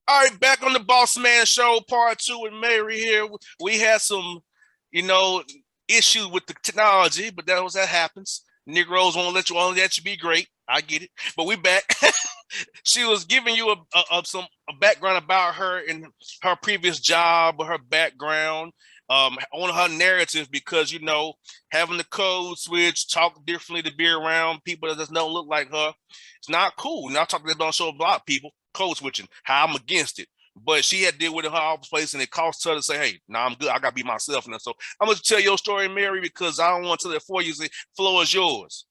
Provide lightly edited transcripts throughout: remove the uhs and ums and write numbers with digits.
All right, back on the Bossman Show, part two with Mayree here. We had some, you know, issues with the technology, but that happens. Negroes won't let you be great. I get it, but we back. She was giving you a background about her and her previous job, her background, on her narrative, because having the code switch, talk differently to be around people that just don't look like her, it's not cool. Now talking about show block people, code switching, how I'm against it. But she had to deal with it in her office place, and it cost her to say, "Hey, nah, I'm good. I gotta be myself now." So I'm gonna tell your story, Mayree, because I don't want to tell it for you. The floor is yours.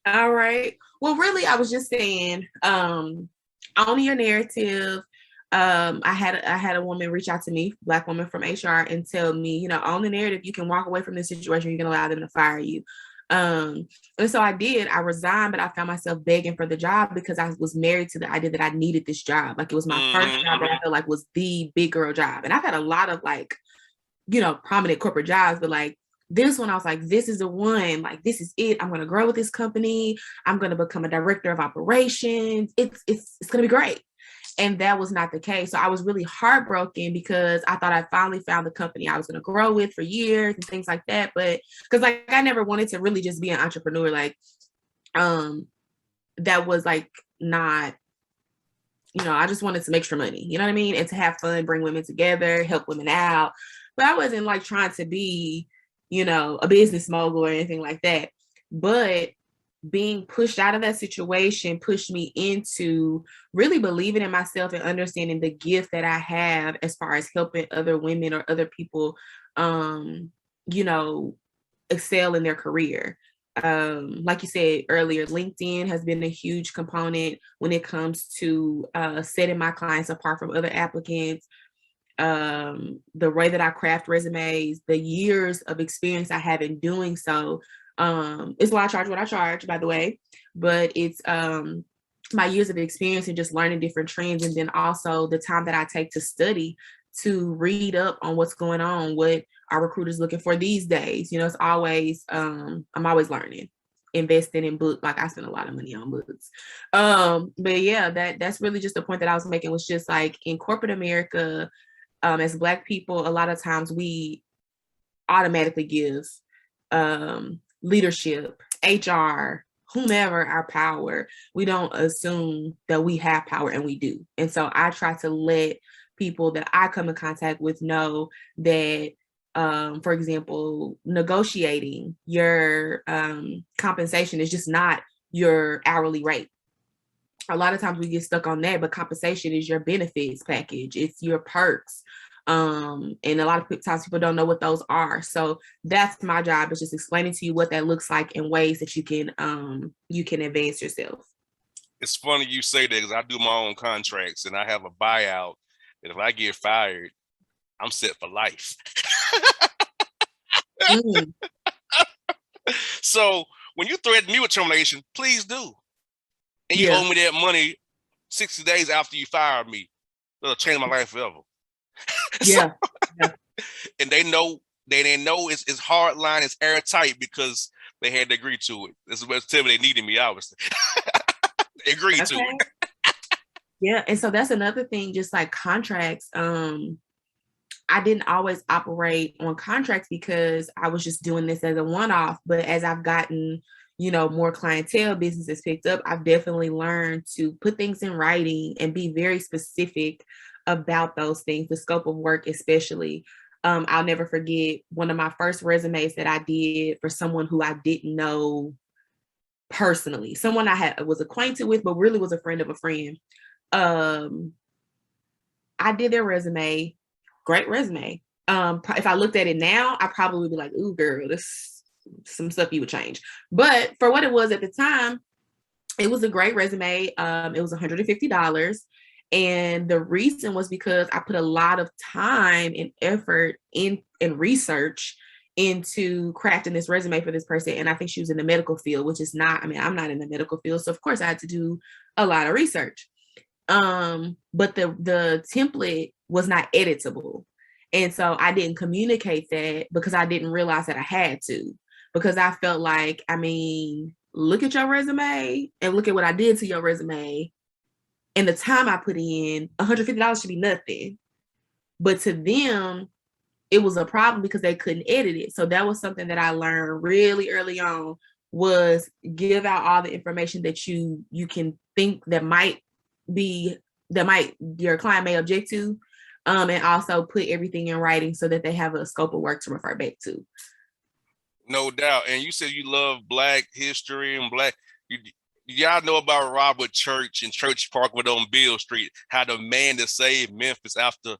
All right. Well, really, I was just saying, owning your narrative. I had a woman reach out to me, Black woman from HR, and tell me, own the narrative. You can walk away from this situation. You can allow them to fire you. And so I did. I resigned, but I found myself begging for the job because I was married to the idea that I needed this job. Like, it was my first job that I felt like was the big girl job. And I've had a lot of prominent corporate jobs, but like this one, I was like, this is the one, like, this is it. I'm going to grow with this company. I'm going to become a director of operations. It's going to be great. And that was not the case. So I was really heartbroken because I thought I finally found the company I was going to grow with for years and things like that. But because I never wanted to really just be an entrepreneur. That was not, I just wanted some extra money, you know what I mean? And to have fun, bring women together, help women out. But I wasn't trying to be, a business mogul or anything like that. But being pushed out of that situation pushed me into really believing in myself and understanding the gift that I have as far as helping other women or other people, excel in their career. Like you said earlier, LinkedIn has been a huge component when it comes to setting my clients apart from other applicants. The way that I craft resumes, the years of experience I have in doing so, is why I charge what I charge, by the way, but it's my years of experience and just learning different trends. And then also the time that I take to study, to read up on what's going on, what our recruiters looking for these days. It's always, I'm always learning, investing in books. Like, I spend a lot of money on books. But yeah, that's really just the point that I was making, was just like in corporate America, as Black people, a lot of times we automatically give leadership, HR, whomever, our power. We don't assume that we have power, and we do. And so I try to let people that I come in contact with know that, for example, negotiating your compensation is just not your hourly rate. A lot of times we get stuck on that, but compensation is your benefits package. It's your perks. And a lot of times people don't know what those are. So that's my job, is just explaining to you what that looks like in ways that you can advance yourself. It's funny you say that, because I do my own contracts and I have a buyout. And if I get fired, I'm set for life. So when you threaten me with termination, please do. And you owe me that money 60 days after you fire me. It'll change my life forever. Yeah. And they know it's hard line, it's airtight, because they had to agree to it. This is what tell me they needed me, obviously. They agreed to it. Yeah. And so that's another thing, just like contracts. I didn't always operate on contracts because I was just doing this as a one-off. But as I've gotten, more clientele, businesses picked up, I've definitely learned to put things in writing and be very specific about those things, the scope of work especially. I'll never forget one of my first resumes that I did for someone who I didn't know personally, someone I was acquainted with, but really was a friend of a friend. I did their resume, great resume. If I looked at it now, I probably would be like, ooh, girl, this some stuff you would change. But for what it was at the time, it was a great resume. It was $150. And the reason was because I put a lot of time and effort in research into crafting this resume for this person. And I think she was in the medical field, which is not, I'm not in the medical field. So of course I had to do a lot of research. But the template was not editable. And so I didn't communicate that because I didn't realize that I had to, because I felt like, look at your resume and look at what I did to your resume. and the time I put in, $150 should be nothing. But to them, it was a problem because they couldn't edit it. So that was something that I learned really early on, was give out all the information that you can think that your client may object to, and also put everything in writing so that they have a scope of work to refer back to. No doubt. And you said you love Black history and Black. Y'all know about Robert Church and Church Parkway on Beale Street, how the man that saved Memphis after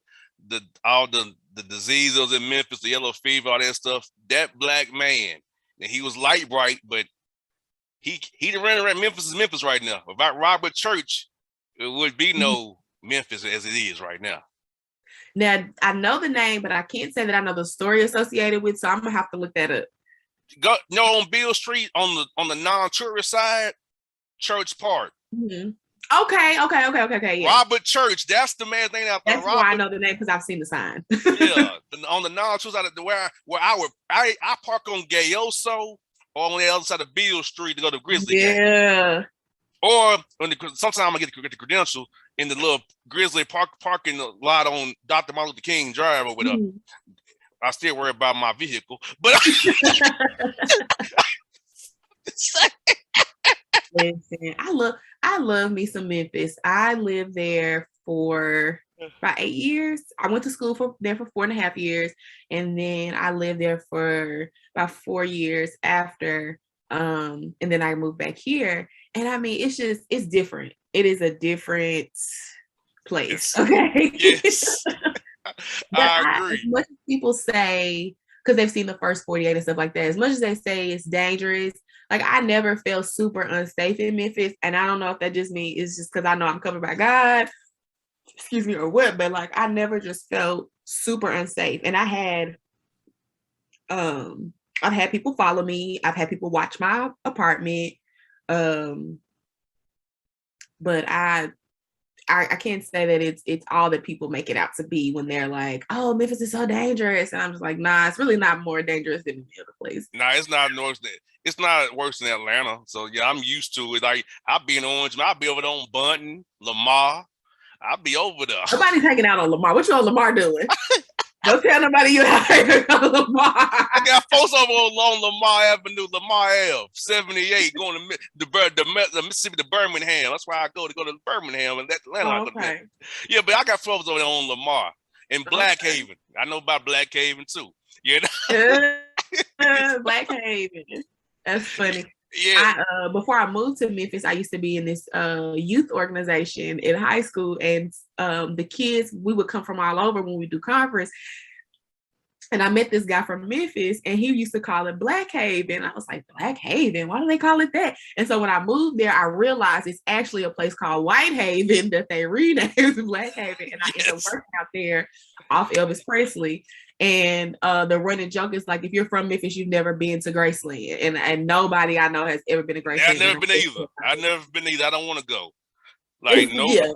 all the diseases in Memphis, the yellow fever, all that stuff. That Black man, and he was light bright, but he ran around Memphis is Memphis right now. Without Robert Church, it would be no Memphis as it is right now. Now, I know the name, but I can't say that I know the story associated with, so I'm gonna have to look that up. On Beale Street on the non-tourist side, Church Park. Mm-hmm. Okay. Yeah. Robert Church, that's the man's name out there. That's why I know the name, because I've seen the sign. Yeah, on the non-tourist side, where I park on Gayoso or on the other side of Beale Street to go to Grizzly game. Or sometimes I get the credential in the little Grizzly parking lot on Dr. Martin Luther King Drive over there. I still worry about my vehicle, but listen, I love me some Memphis. I lived there for about 8 years. I went to school there for 4.5 years, and then I lived there for about 4 years after. And then I moved back here. And I mean, it's different. It is a different place. Yes. Okay. Yes. I agree. As much as people say, because they've seen the first 48 and stuff like that, as much as they say it's dangerous, like I never felt super unsafe in Memphis. And I don't know if that just means it's just because I know I'm covered by God, excuse me, or what, but like I never just felt super unsafe. And I've had people follow me. I've had people watch my apartment. But I can't say that it's all that people make it out to be when they're like, oh, Memphis is so dangerous. And I'm just like, nah, it's really not more dangerous than any other place. Nah, it's not worse than Atlanta. So yeah, I'm used to it. Like I'll be in Orange, I'll be over there on Bunton, Lamar. I'll be over there. Nobody's hanging out on Lamar. What you on Lamar doing? Don't tell nobody you have on Lamar. I got folks over along Lamar Avenue, Lamar Ave, 78, going to the Mississippi to Birmingham. That's why I go to Birmingham and Atlanta. Okay. Yeah, but I got folks over there on Lamar and Blackhaven. I know about Blackhaven too. You know? Blackhaven. That's funny. Yeah. Before I moved to Memphis, I used to be in this youth organization in high school, and the kids, we would come from all over when we do conference. And I met this guy from Memphis, and he used to call it Blackhaven. I was like, Blackhaven? Why do they call it that? And so when I moved there, I realized it's actually a place called Whitehaven that they renamed Blackhaven. And I ended up working out there off Elvis Presley. And the running joke is like, if you're from Memphis, you've never been to Graceland. And nobody I know has ever been to Graceland. Yeah, I've never been either. I don't want to go. Like, no. Yeah.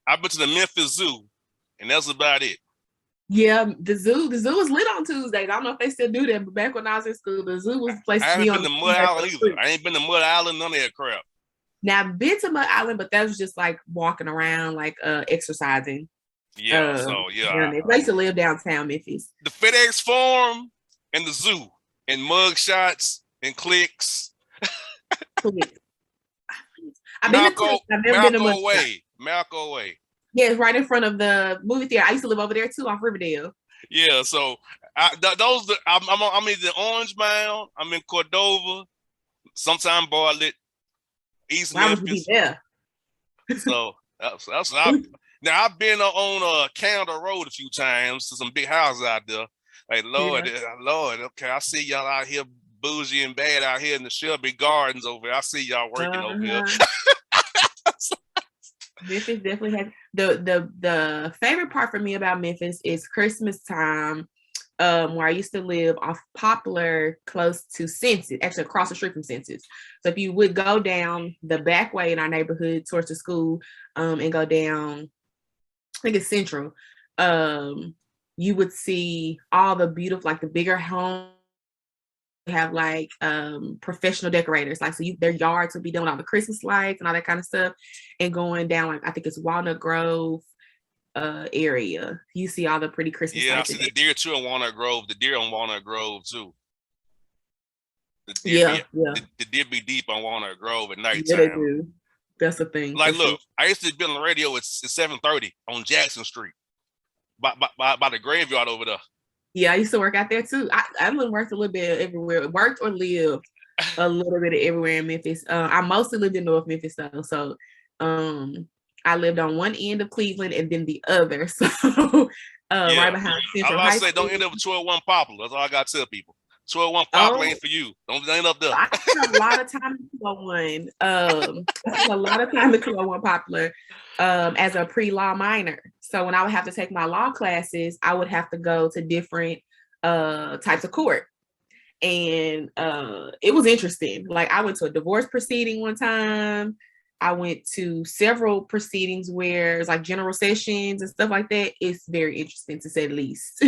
I've been to the Memphis Zoo, and that's about it. Yeah, the zoo is lit on Tuesdays. I don't know if they still do that, but back when I was in school, the zoo was a place to be on. I haven't been to Mud Island either. I ain't been to Mud Island, none of that crap. Now, I've been to Mud Island, but that was just like walking around, like exercising. Yeah, I used to live downtown Memphis. The FedEx Forum and the zoo and mug shots and clicks. I've never been to Malco Way. Yeah, it's right in front of the movie theater. I used to live over there too, off Riverdale. Yeah, so I'm either Orange Mound, I'm in Cordova, sometime Bartlett, East Memphis. Yeah. So that's now I've been on Canada Road a few times to some big houses out there. Like Lord, okay, I see y'all out here bougie and bad out here in the Shelby Gardens over here. I see y'all working over here. Memphis definitely has the favorite part for me about Memphis is Christmas time, where I used to live off Poplar, close to Census, actually across the street from Census. So if you would go down the back way in our neighborhood towards the school, and go down, I think it's Central, you would see all the beautiful, like the bigger homes have like professional decorators, like so their yards would be doing all the Christmas lights and all that kind of stuff, and going down like I think it's Walnut Grove area. You see all the pretty Christmas Yeah, I lights. see the deer too in Walnut Grove. The deer on Walnut Grove too. The deer Yeah, be yeah. the deer be deep on Walnut Grove at Yeah, they nighttime. do. That's the thing. Like, look, I used to be on the radio at 7:30 on Jackson Street, by the graveyard over there. Yeah, I used to work out there too. I worked a little bit everywhere. Worked or lived a little bit everywhere in Memphis. I mostly lived in North Memphis though, so I lived on one end of Cleveland and then the other. So right behind Central High School. Don't end up with 201 Poplar. That's all I got to tell people. 201 Poplar ain't for you. Don't end up there. I spent a lot of time in 201. I spent a lot of time in 201 Poplar as a pre-law minor. So when I would have to take my law classes, I would have to go to different types of court. And it was interesting. Like I went to a divorce proceeding one time. I went to several proceedings where it's like general sessions and stuff like that. It's very interesting to say the least.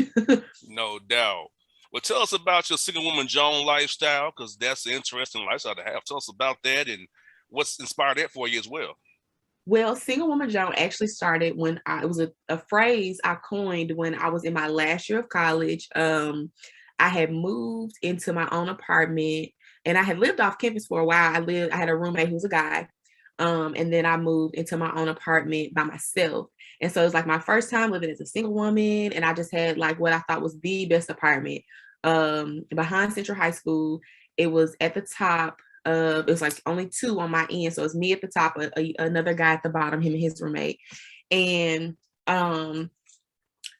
No doubt. Well, tell us about your single woman Joan lifestyle, because that's an interesting lifestyle to have. Tell us about that and what's inspired that for you as well. Well, single woman Joan actually started when it was a phrase I coined when I was in my last year of college. I had moved into my own apartment and I had lived off campus for a while. I had a roommate who was a guy. And then I moved into my own apartment by myself. And so it was like my first time living as a single woman. And I just had like what I thought was the best apartment behind Central High School. It was at the top. It was like only two on my end. So it's me at the top, another guy at the bottom, him and his roommate. And my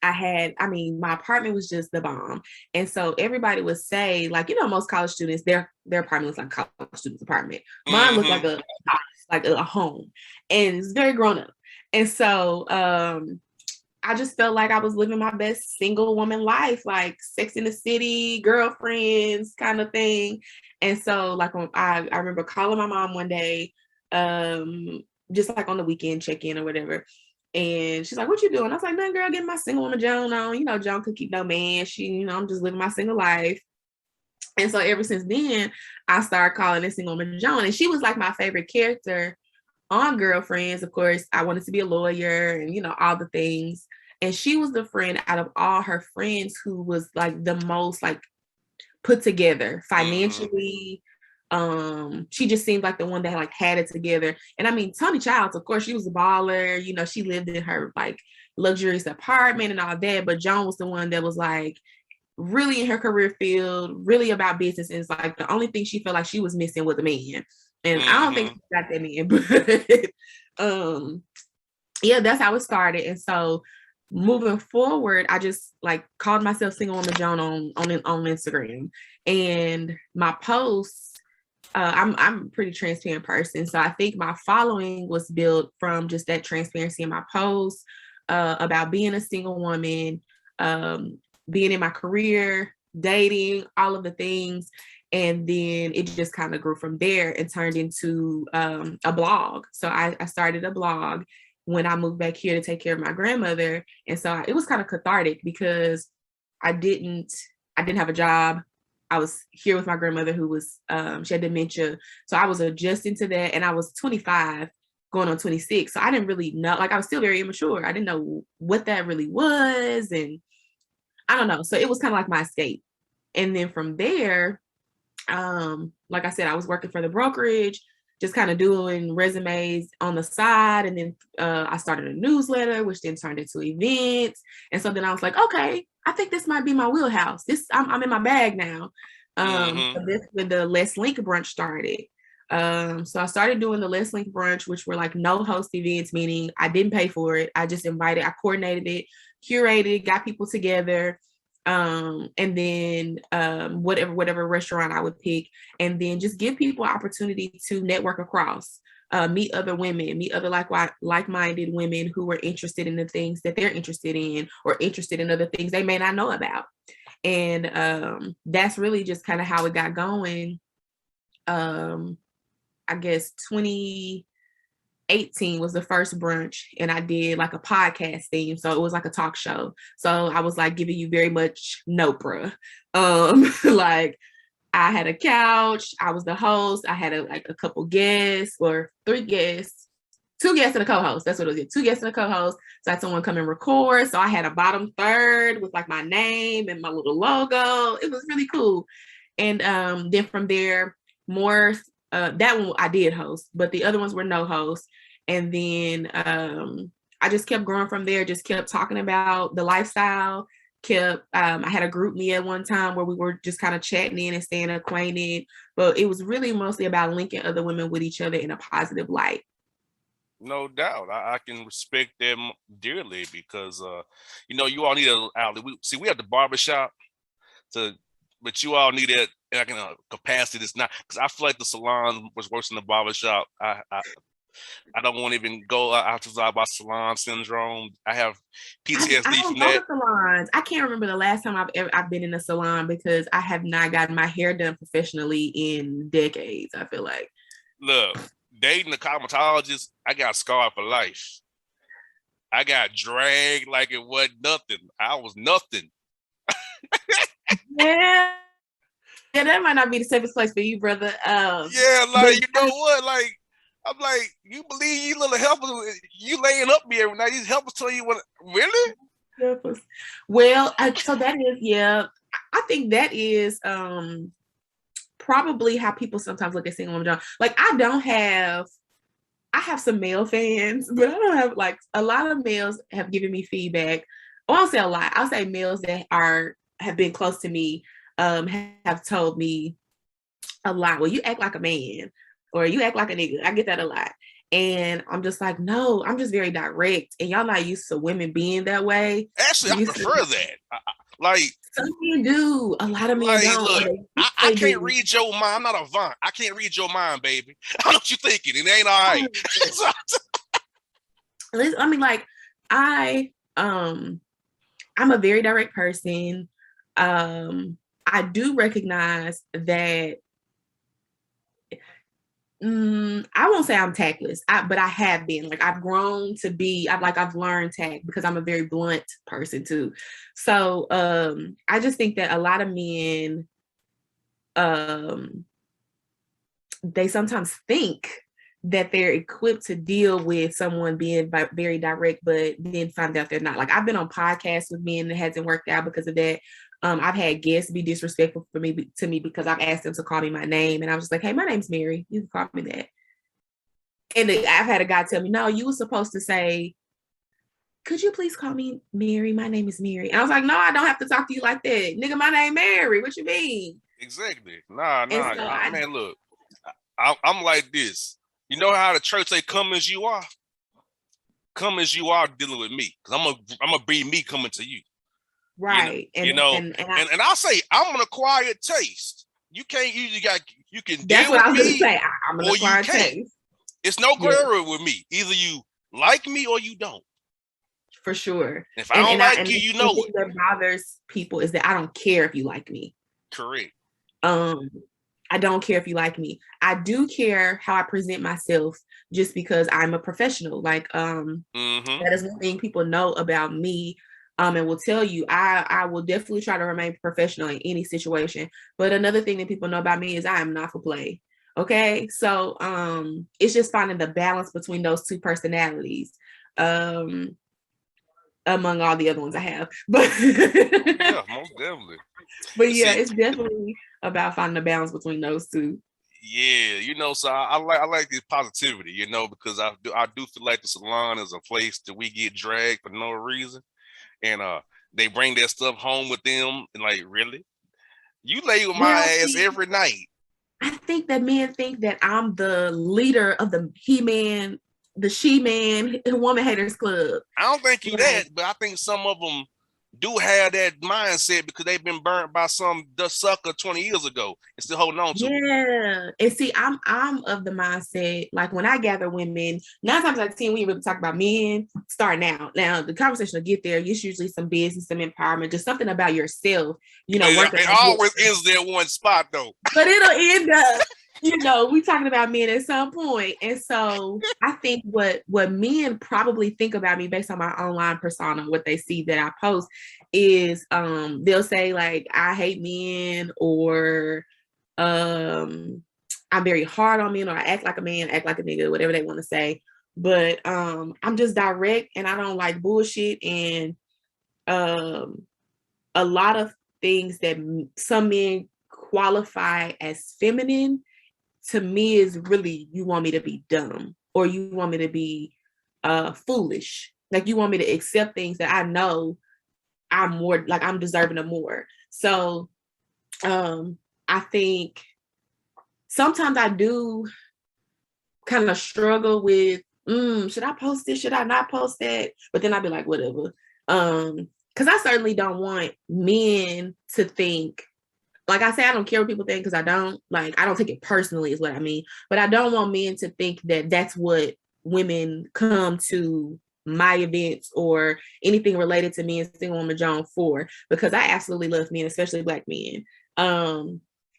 apartment was just the bomb. And so everybody would say, like, most college students, their apartment looks like a college student's apartment. Mine looked like a home, and it's very grown up. And so I just felt like I was living my best single woman life, like Sex in the City, girlfriends kind of thing. And so like I remember calling my mom one day, just like on the weekend check-in or whatever. And she's like, "What you doing?" I was like, "Nothing, girl, getting my single woman Joan on. Joan could keep no man. I'm just living my single life." And so ever since then, I started calling this single woman Joan. And she was like my favorite character on Girlfriends. Of course, I wanted to be a lawyer and, all the things. And she was the friend out of all her friends who was like the most like put together financially. She just seemed like the one that like had it together. And I mean, Tony Childs, of course, she was a baller. She lived in her like luxurious apartment and all that. But Joan was the one that was like really in her career field, really about business. And it's like the only thing she felt like she was missing was a man. And I don't think she got that man, but yeah, that's how it started. And so moving forward, I just like called myself Single Woman Joan on Instagram. And my posts, I'm a pretty transparent person. So I think my following was built from just that transparency in my posts about being a single woman, being in my career, dating, all of the things. And then it just kind of grew from there and turned into a blog. So I started a blog when I moved back here to take care of my grandmother. And so it was kind of cathartic because I didn't have a job. I was here with my grandmother who was, she had dementia. So I was adjusting to that. And I was 25 going on 26. So I didn't really know, like I was still very immature. I didn't know what that really was. And I don't know. So it was kind of like my escape. And then from there, like I said, I was working for the brokerage, just kind of doing resumes on the side. And then I started a newsletter, which then turned into events. And so then I was like, okay, I think this might be my wheelhouse. I'm in my bag now. So this when the Let's Link brunch started. So I started doing the Let's Link brunch, which were like no host events, meaning I didn't pay for it. I just I coordinated it, curated, got people together. And then whatever restaurant I would pick, and then just give people opportunity to network across, meet other women, meet other like-minded women who were interested in the things that they're interested in or interested in other things they may not know about. And that's really just kind of how it got going. I guess 2018 was the first brunch, and I did like a podcast theme. So it was like a talk show. So I was like giving you very much Nopra. Like I had a couch. I was the host. I had a couple guests or 3 guests, 2 guests and a co-host. That's what it was. 2 guests and a co-host. So I had someone come and record. So I had a bottom third with like my name and my little logo. It was really cool. And then from there, more that one I did host, but the other ones were no host. And then I just kept growing from there, just kept talking about the lifestyle, I had a group me at one time where we were just kind of chatting in and staying acquainted, but it was really mostly about linking other women with each other in a positive light. No doubt. I can respect them dearly because, you all need an outlet. We have the barbershop, but you all need that capacity. It's not, because I feel like the salon was worse than the barbershop. I don't want to even go out to talk about salon syndrome. I have PTSD I from don't go that. to salons. I can't remember the last time I've been in a salon because I have not gotten my hair done professionally in decades, I feel like. Look, dating a cosmetologist, I got scarred for life. I got dragged like it wasn't nothing. I was nothing. Yeah, that might not be the safest place for you, brother. Yeah, like, you know what? Like, I'm like, you believe you little helpers, you laying up me every night. These helpers tell you what, really? Helpers. Well, so that is, yeah, I think that is probably how people sometimes look at single women. Like, I have some male fans, but I don't have, like, a lot of males have given me feedback. I won't say a lot. I'll say males that have been close to me have told me a lot. Well, you act like a man, or you act like a nigga. I get that a lot. And I'm just like, no, I'm just very direct. And y'all not used to women being that way. Actually, I prefer that. Like, some men do. A lot of men like, don't. Look, I can't read your mind. I'm not a Vaughn. I can't read your mind, baby. I know what you thinking. It ain't all right. I mean, like, I'm a very direct person. I do recognize that I won't say I'm tactless, but I have been. Like, I've grown to be, I've learned tact because I'm a very blunt person too. So I just think that a lot of men, they sometimes think that they're equipped to deal with someone being very direct, but then find out they're not. Like, I've been on podcasts with men that hasn't worked out because of that. I've had guests be disrespectful to me because I've asked them to call me my name, and I was just like, "Hey, my name's Mayree. You can call me that." And I've had a guy tell me, "No, you were supposed to say, could you please call me Mayree? My name is Mayree." And I was like, "No, I don't have to talk to you like that, nigga. My name Mayree. What you mean?" Exactly. Nah. So Man, look, I'm like this. You know how the church say, "Come as you are." Come as you are dealing with me, because I'm gonna be me coming to you. Right. And I'll say I'm an acquired taste. You can that's deal what I with was me, gonna say. I'm an acquired taste. It's no gray area with me. Either you like me or you don't. For sure. If I don't like you, you know it. What bothers people is that I don't care if you like me. Correct. I don't care if you like me. I do care how I present myself, just because I'm a professional. Like, that is one thing people know about me. And will tell you, I will definitely try to remain professional in any situation. But another thing that people know about me is I am not for play. Okay. So it's just finding the balance between those two personalities. Among all the other ones I have. But yeah, most definitely. But yeah, it's definitely about finding the balance between those two. Yeah, so I like this positivity, because I do feel like the salon is a place that we get dragged for no reason. And they bring that stuff home with them, and like, really? You lay with my ass every night. I think that men think that I'm the leader of the he-man, the she-man, woman haters club. I don't think you that, but I think some of them do have that mindset because they've been burnt by some sucker 20 years ago and still holding on to it. Yeah. And see, I'm of the mindset, like, when I gather women, 9 times out of 10, we really talk about men starting out. Now, the conversation will get there. It's usually some business, some empowerment, just something about yourself, It always ends there one spot, though. But it'll end up, we talking about men at some point. And so I think what men probably think about me based on my online persona, what they see that I post, is they'll say, like, I hate men, or I'm very hard on men, or I act like a man, act like a nigga, whatever they want to say. But I'm just direct, and I don't like bullshit. And a lot of things that some men qualify as feminine, to me, is really, you want me to be dumb, or you want me to be foolish. Like, you want me to accept things that I know I'm more, like, I'm deserving of more. So I think sometimes I do kind of struggle with, should I post this? Should I not post that? But then I'd be like, whatever. Because I certainly don't want men to think, like I say, I don't care what people think, because I don't take it personally, is what I mean. But I don't want men to think that that's what women come to my events or anything related to me and Single Woman Joan for, because I absolutely love men, especially Black men.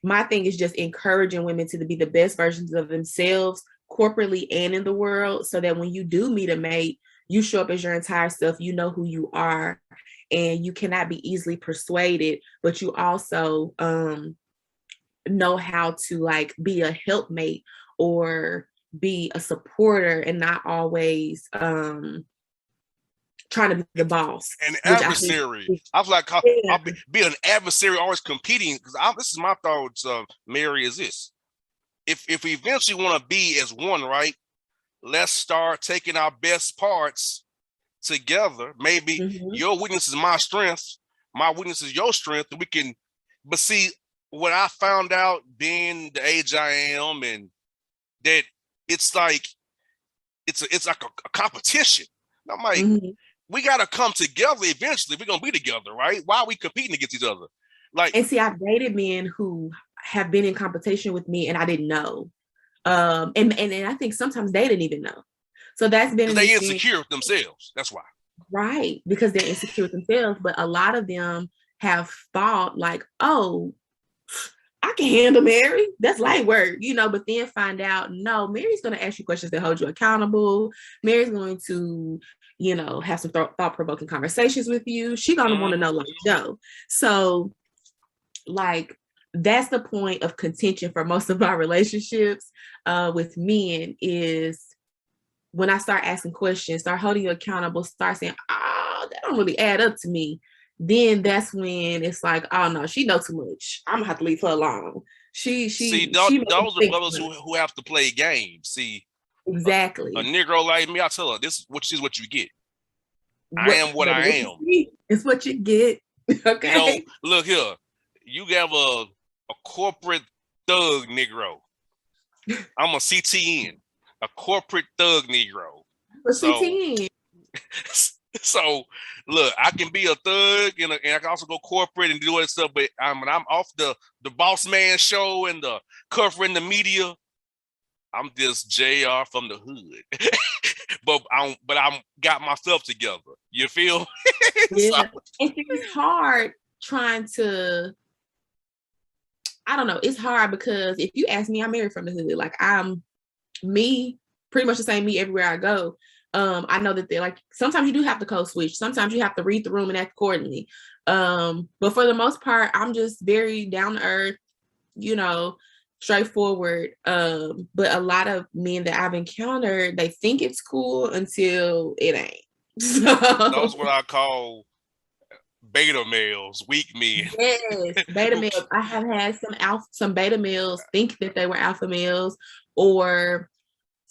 My thing is just encouraging women to be the best versions of themselves, corporately and in the world, so that when you do meet a mate, you show up as your entire self, you know who you are, and you cannot be easily persuaded, but you also know how to, like, be a helpmate or be a supporter, and not always trying to be the boss. An adversary. I feel like I'll be an adversary, always competing. Because this is my thoughts, Mayree, is this. If we eventually want to be as one, right? Let's start taking our best parts together. Maybe your weakness is my strength, my weakness is your strength, and we can. But see, what I found out being the age I am, and that it's like it's like a competition. I'm like, we gotta come together eventually. We're gonna be together, right? Why are we competing against each other? Like, and see, I've dated men who have been in competition with me, and I didn't know. And I think sometimes they didn't even know. So that's been they insecure with themselves. That's why. Right, because they're insecure with themselves. But a lot of them have thought like, oh, I can handle Mayree. That's light work, but then find out, no, Mary's going to ask you questions that hold you accountable. Mary's going to, have some thought-provoking conversations with you. She's going to want to know, like, Joe. So, like, that's the point of contention for most of our relationships with men, is when I start asking questions, start holding you accountable, start saying, that don't really add up to me. Then that's when it's like, oh no, she knows too much. I'm gonna have to leave her alone. Those are brothers who have to play games. See, exactly. A Negro like me, I tell her, this is what you get. I am what I am. It's what you get. Okay. Look here. You have a corporate thug Negro. I'm a CTN, a corporate thug Negro. CTN. So look, I can be a thug and I can also go corporate and do other stuff. But when I'm off the Bossman show and the covering the media, I'm just JR from the hood. but I'm got myself together. You feel? Yeah. So. It's hard trying to. I don't know. It's hard because if you ask me, I'm married from the hood. Like, I'm me, pretty much the same me everywhere I go. I know that they're like, sometimes you do have to code switch. Sometimes you have to read the room and act accordingly. But for the most part, I'm just very down to earth, straightforward. But a lot of men that I've encountered, they think it's cool until it ain't. So. Those what I call beta males, weak men. Yes, beta males. I have had some beta males think that they were alpha males, so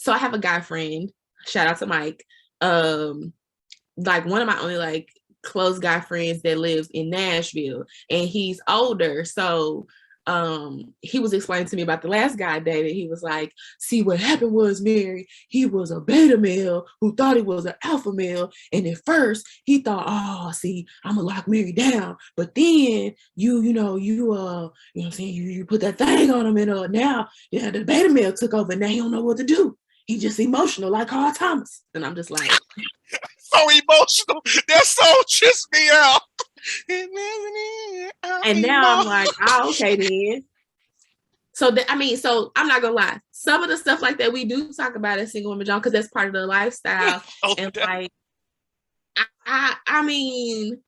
I have a guy friend. Shout out to Mike. Like, one of my only, like, close guy friends that lives in Nashville, and he's older. So he was explaining to me about the last guy I dated. He was like, see, what happened was, Mayree, he was a beta male who thought he was an alpha male. And at first he thought, oh, see, I'm gonna lock Mayree down. But then you put that thing on him, and now the beta male took over. Now he don't know what to do. He just emotional like Carl Thomas. And I'm just like, so emotional. That song trips me out. And now I'm like, okay then. So so I'm not gonna lie. Some of the stuff like that we do talk about at Single Woman Joan, because that's part of the lifestyle. And like, I mean,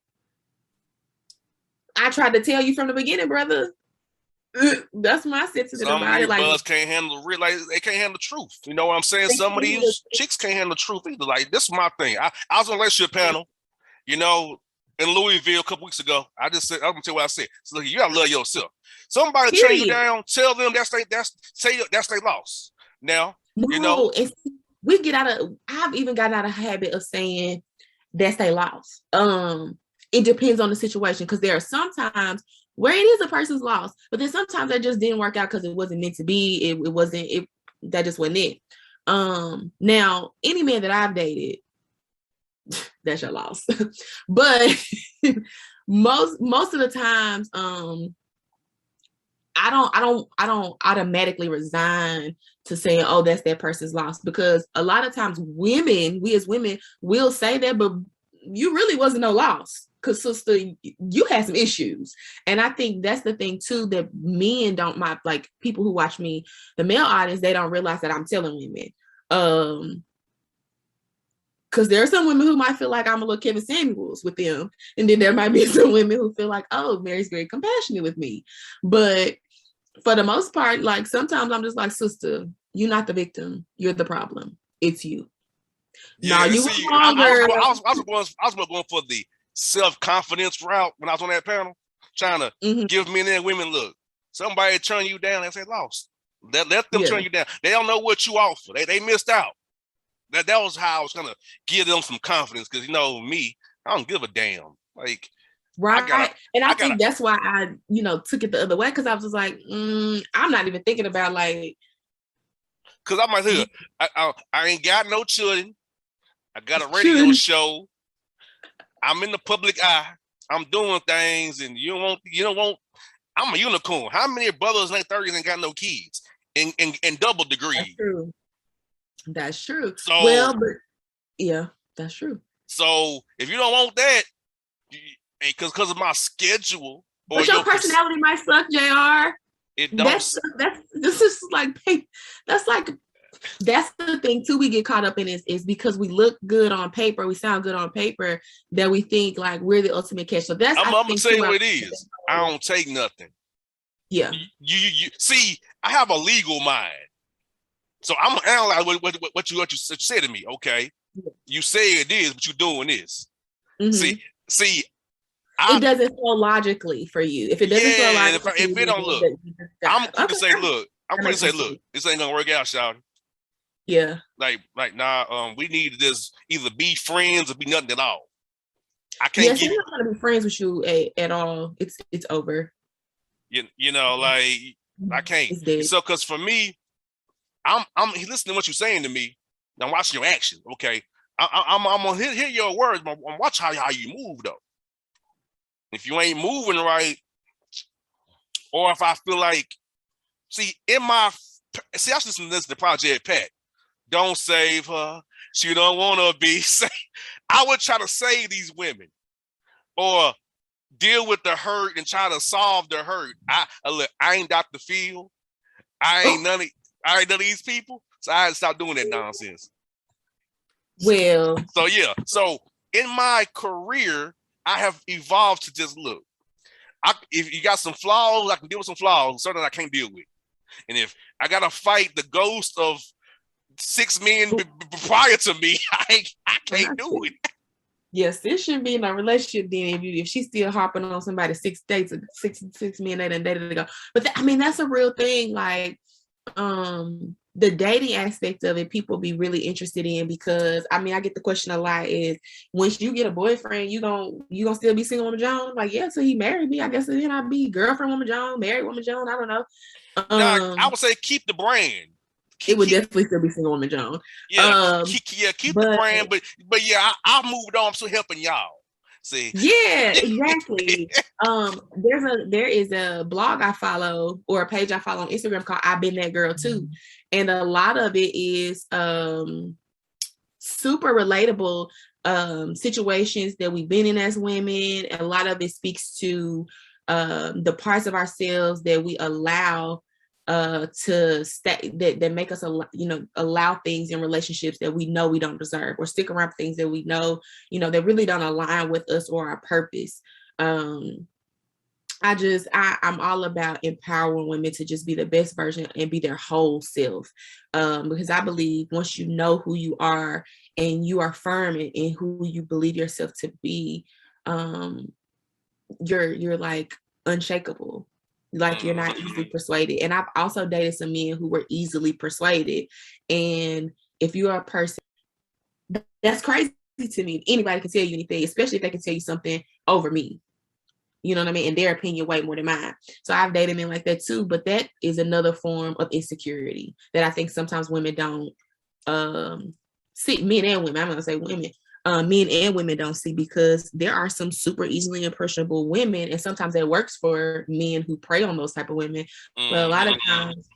I tried to tell you from the beginning, brother. That's my sentiment Some of about these it. Like, brothers can't handle the real, like they can't handle the truth. You know what I'm saying? they Some of can't handle these chicks can't handle the truth either. Like this is my thing. I was on a relationship panel, you know, in Louisville a couple weeks ago. I just said, I'm gonna tell you what I said. So you gotta love yourself. Somebody turn you period. down, tell them that's they loss. Now, you know, No, it's we get out of. I've even gotten out of habit of saying that's they loss. It depends on the situation because there are sometimes where it is a person's loss, but then sometimes that just didn't work out because it wasn't meant to be. It wasn't. It that just wasn't it. Now any man that I've dated, that's your loss. But most of the times, I don't automatically resign to saying, oh, that's that person's loss, because a lot of times we as women will say that, but you really wasn't no loss because sister, you had some issues. And I think that's the thing too, that men don't, like people who watch me, the male audience, they don't realize that I'm telling women. Because there are some women who might feel like I'm a little Kevin Samuels with them. And then there might be some women who feel like, oh, Mary's very compassionate with me. But for the most part, like sometimes I'm just like, sister, you're not the victim. You're the problem. It's you. yeah. No, you See, were longer. I was going for the self-confidence route when I was on that panel, trying to give men and women look. Somebody turn you down, they say lost. Let them turn you down. They don't know what you offer. They missed out. That was how I was gonna give them some confidence, because you know me, I don't give a damn. Like, right. I think that's why I, took it the other way, because I was just like, I'm not even thinking about like, because I'm like, I ain't got no children. I got a radio show. I'm in the public eye. I'm doing things, and you don't want. I'm a unicorn. How many brothers in their 30s ain't got no kids in double degree? That's true. That's true. So, well, but yeah, that's true. So if you don't want that, because of my schedule, or but your personality might suck, JR. It don't. This is like that's the thing too. We get caught up in is because we look good on paper, we sound good on paper, that we think like we're the ultimate catch. So that's I'm gonna tell you what it is. I don't take nothing. Yeah. You see, I have a legal mind. So I'm gonna analyze what you said to me. Okay, you say it is, but you're doing this. See, it doesn't flow logically for you. If it doesn't flow logically, if it don't look, I'm quick to say, look, this ain't gonna work out, shawty. Yeah. Like, nah. We need to just either be friends or be nothing at all. I can't. I'm not gonna be friends with you at all. It's over. You know, like I can't. So, because for me, I'm listening to what you're saying to me. I'm watching your actions. Okay, I'm gonna hear your words, but I'm watching how you move though. If you ain't moving right, or if I feel like, I was listening to this, the Project Pat. Don't save her. She don't want to be saved. I would try to save these women, or deal with the hurt and try to solve the hurt. I ain't Dr. Phil. I ain't none of these people. So I had to stop doing that nonsense. Well, so in my career, I have evolved to just look. If you got some flaws, I can deal with some flaws. Certain I can't deal with. And if I gotta fight the ghost of 6 men prior to me, I can't do it. Yes, it shouldn't be in a relationship then if she's still hopping on somebody 6 dates, six men they done dated ago. But that's a real thing. Like, the dating aspect of it, people be really interested in, because I get the question a lot is, once you get a boyfriend, you gonna still be single woman John? Like, yeah, so he married me, I guess then I'd be girlfriend woman John, married woman John, I don't know. I would say keep the brand. It would definitely still be single woman John. Yeah, keep the brand, but yeah, I moved on. I'm still helping y'all. See? Yeah, exactly. There is a blog I follow, or a page I follow on Instagram called I've Been That Girl Too. And a lot of it is super relatable situations that we've been in as women. A lot of it speaks to the parts of ourselves that we allow to stay, that make us allow things in relationships that we know we don't deserve, or stick around for things that we know that really don't align with us or our purpose. I'm all about empowering women to just be the best version and be their whole self. Because I believe once you know who you are and you are firm in who you believe yourself to be, you're like unshakable. Like you're not easily persuaded. And I've also dated some men who were easily persuaded. And if you are a person, that's crazy to me. Anybody can tell you anything, especially if they can tell you something over me. You know what I mean? And their opinion way more than mine. So I've dated men like that too, but that is another form of insecurity that I think sometimes women don't see, men and women, I'm gonna say women, men and women don't see, because there are some super easily impressionable women, and sometimes that works for men who prey on those type of women. But a lot of times,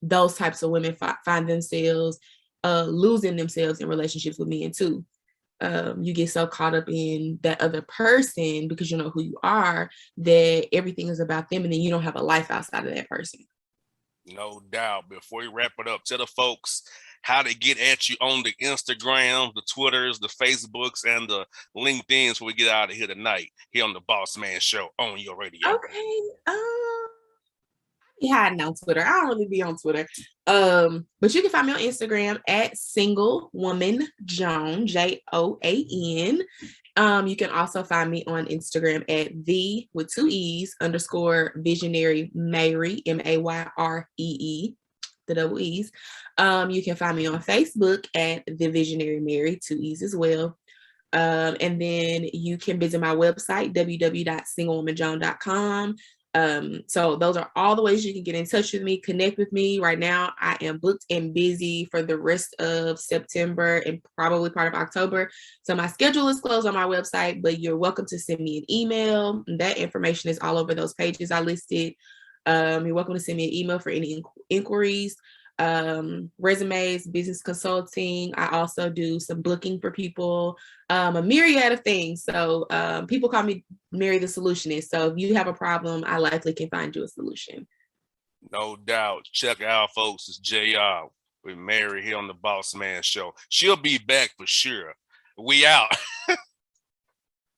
those types of women find themselves losing themselves in relationships with men too. You get so caught up in that other person because you know who you are, that everything is about them, and then you don't have a life outside of that person. No doubt. Before we wrap it up, tell the folks how to get at you on the Instagram, the Twitters, the Facebooks, and the LinkedIns before we get out of here tonight, here on the Bossman Show on your radio. Okay. Be hiding on Twitter. I don't really be on Twitter. But you can find me on Instagram at Single Woman Joan, Joan. You can also find me on Instagram at the with 2 E's _ visionary Mayree, Mayree, the double E's. You can find me on Facebook at the Visionary Mary, 2 E's as well. And then you can visit my website, www.singlewomanjoan.com. So those are all the ways you can get in touch with me, connect with me. Right now, I am booked and busy for the rest of September and probably part of October. So my schedule is closed on my website, but you're welcome to send me an email. That information is all over those pages I listed. You're welcome to send me an email for any inquiries, resumes, business consulting. I also do some booking for people, a myriad of things. So people call me Mayree the Solutionist. So if you have a problem, I likely can find you a solution. No doubt. Check it out, folks. It's JR with Mayree here on the Bossman Show. She'll be back for sure. We out.